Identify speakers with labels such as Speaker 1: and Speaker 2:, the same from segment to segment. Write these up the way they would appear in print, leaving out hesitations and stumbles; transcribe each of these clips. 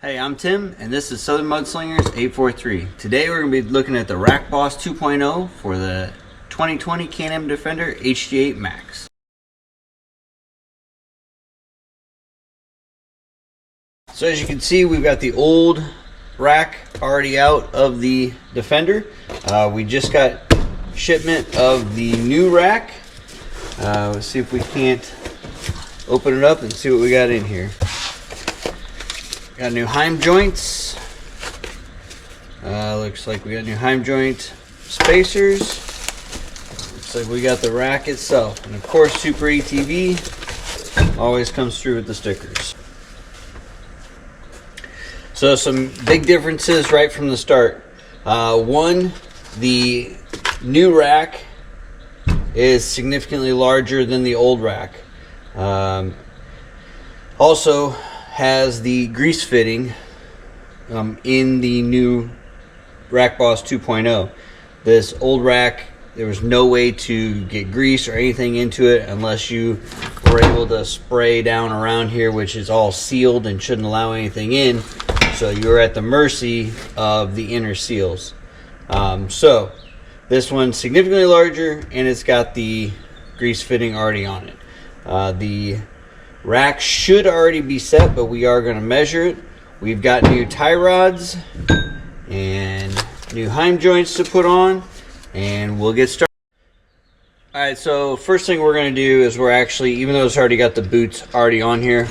Speaker 1: Hey, I'm Tim, and this is Southern Mudslingers 843. Today we're going to be looking at the Rack Boss 2.0 for the 2020 Can-Am Defender HD8 Max. So as you can see, we've got the old rack already out of the Defender. We just got shipment of the new rack. Let's see if we can't open it up and see what we got in here. Got new Heim joints. Looks like we got new Heim joint spacers. Looks like we got the rack itself. And of course, superatv always comes through with the stickers. So some big differences right from the start. One, the new rack is significantly larger than the old rack. Also has the grease fitting in the new Rack Boss 2.0. This old rack, there was no way to get grease or anything into it unless you were able to spray down around here, which is all sealed and shouldn't allow anything in. So you're at the mercy of the inner seals. So this one's significantly larger and it's got the grease fitting already on it. The rack should already be set, but we are going to measure it. We've got new tie rods and new Heim joints to put on, and we'll get started. Alright, so first thing we're going to do is we're actually, even though it's already got the boots already on here,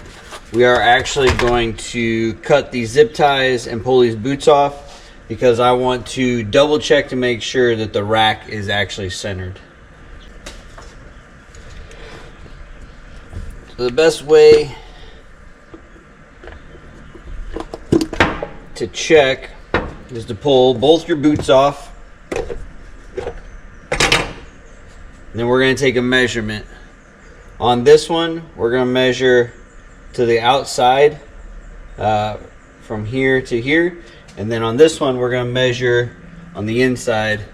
Speaker 1: we are actually going to cut these zip ties and pull these boots off because I want to double check to make sure that the rack is actually centered. So the best way to check is to pull both your boots off. And then we're going to take a measurement. On this one, we're going to measure to the outside from here to here. And then on this one, we're going to measure on the inside.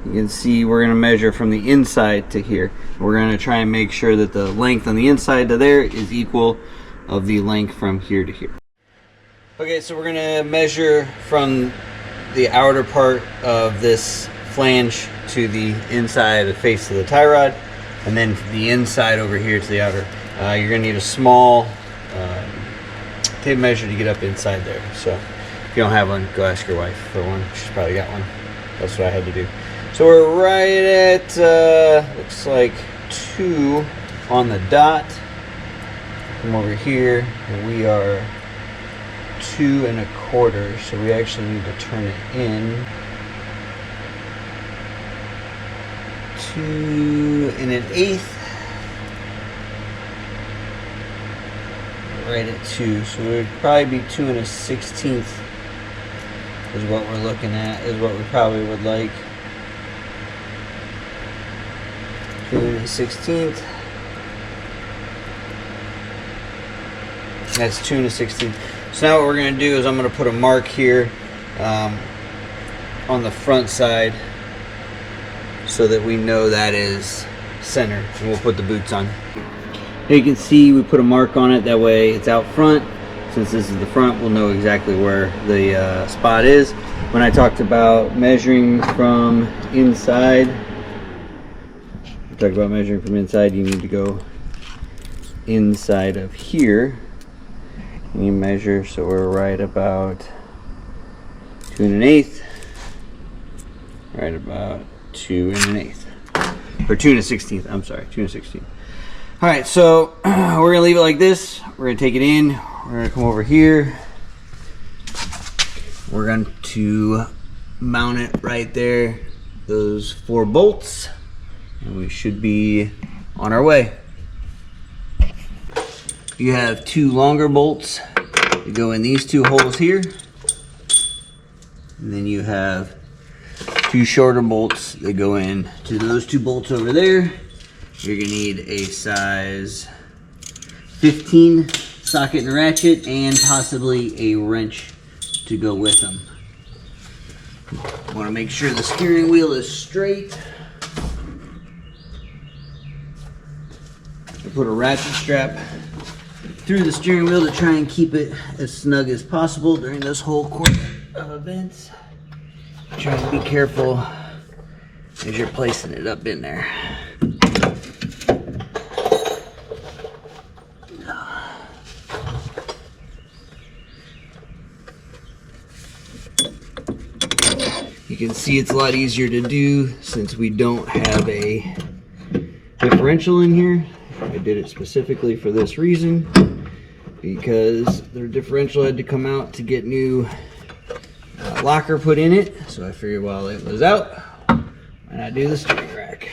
Speaker 1: You can see we're going to measure from the inside to here. We're going to try and make sure that the length on the inside to there is equal of the length from here to here. Okay, so we're going to measure from the outer part of this flange to the inside, the face of the tie rod, and then the inside over here to the outer. You're going to need a small tape measure to get up inside there. So if you don't have one, go ask your wife for one. She's probably got one. That's what I had to do. So we're right at, looks like 2 on the dot. Come over here, and we are 2 1/4. So we actually need to turn it in 2 1/8. Right at 2. So it would probably be 2 1/16 is what we're looking at, is what we probably would like. 2 1/16. That's 2 1/16. So now what we're going to do is I'm going to put a mark here on the front side so that we know that is center, and we'll put the boots on. Here you can see we put a mark on it, that way it's out front. Since this is the front, we'll know exactly where the spot is. When I talked about measuring from inside, you need to go inside of here. And you measure, so we're right about 2 1/8. Right about 2 1/8. Or 2 1/16. I'm sorry, 2 1/16. Alright, so we're going to leave it like this. We're going to take it in. We're going to come over here. We're going to mount it right there. Those 4 bolts. And we should be on our way. You have 2 longer bolts that go in these 2 holes here. And then you have 2 shorter bolts that go in to those 2 bolts over there. You're going to need a size 15 socket and ratchet, and possibly a wrench to go with them. Want to make sure the steering wheel is straight. Put a ratchet strap through the steering wheel to try and keep it as snug as possible during this whole course of events. Try and be careful as you're placing it up in there. You can see it's a lot easier to do since we don't have a differential in here. I did it specifically for this reason, because the differential had to come out to get new locker put in it. So I figured while it was out, why not do the steering rack?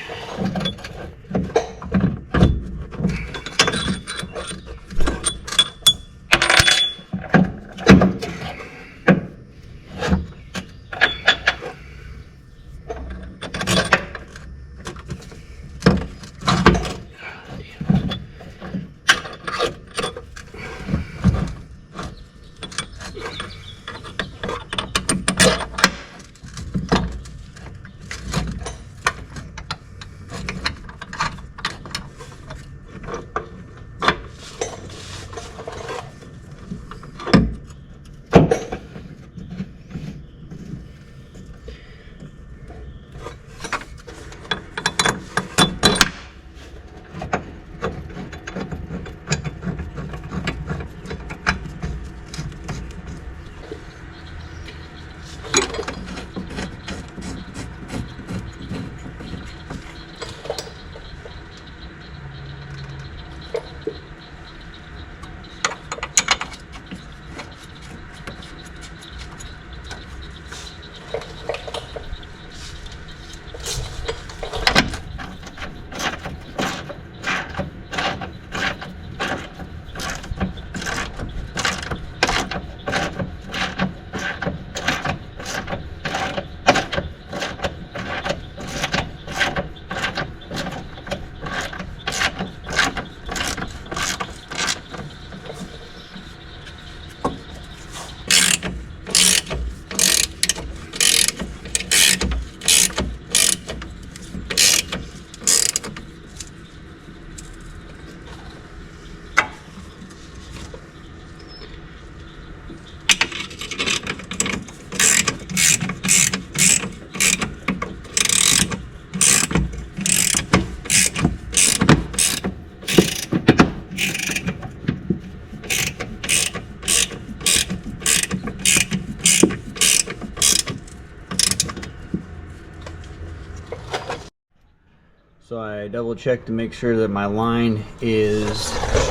Speaker 1: So I double checked to make sure that my line is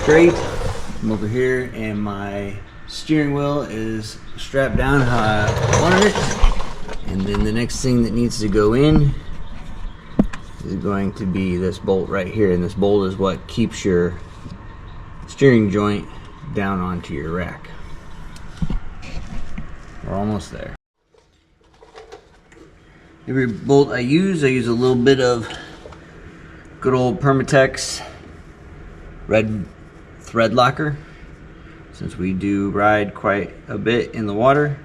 Speaker 1: straight from over here and my steering wheel is strapped down how I wanted it. And then the next thing that needs to go in is going to be this bolt right here, and this bolt is what keeps your steering joint down onto your rack. We're almost there. Every bolt I use a little bit of good old Permatex red thread locker, since we do ride quite a bit in the water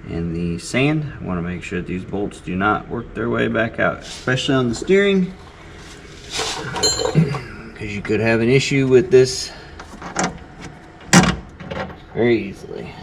Speaker 1: and the sand. I want to make sure that these bolts do not work their way back out, especially on the steering, because you could have an issue with this very easily.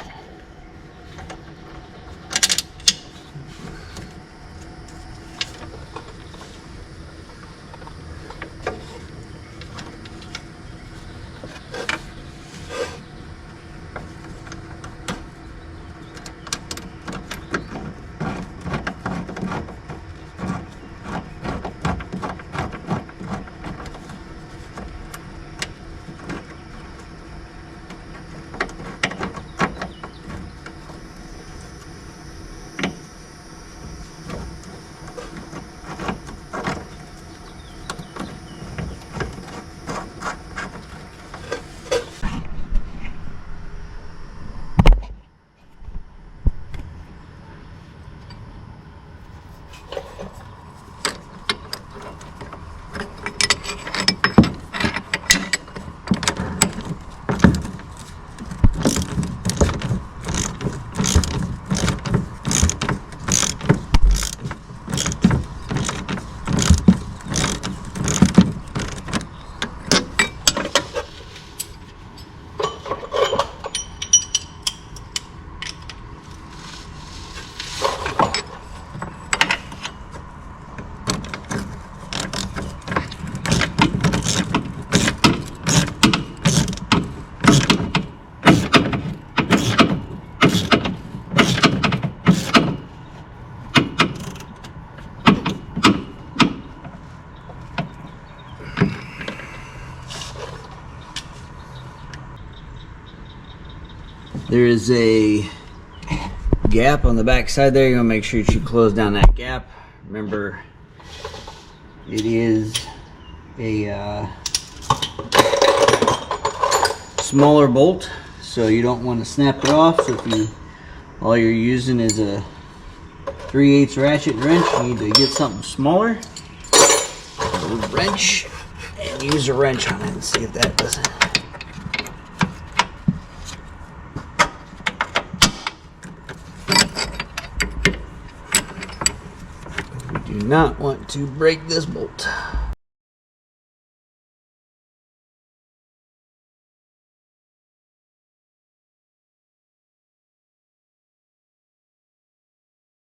Speaker 1: There is a gap on the back side there. You want to make sure you close down that gap. Remember, it is a smaller bolt, so you don't want to snap it off. So if all you're using is a 3/8 ratchet and wrench, you need to get something smaller, a wrench, and use a wrench on it and see if that doesn't. We do not want to break this bolt.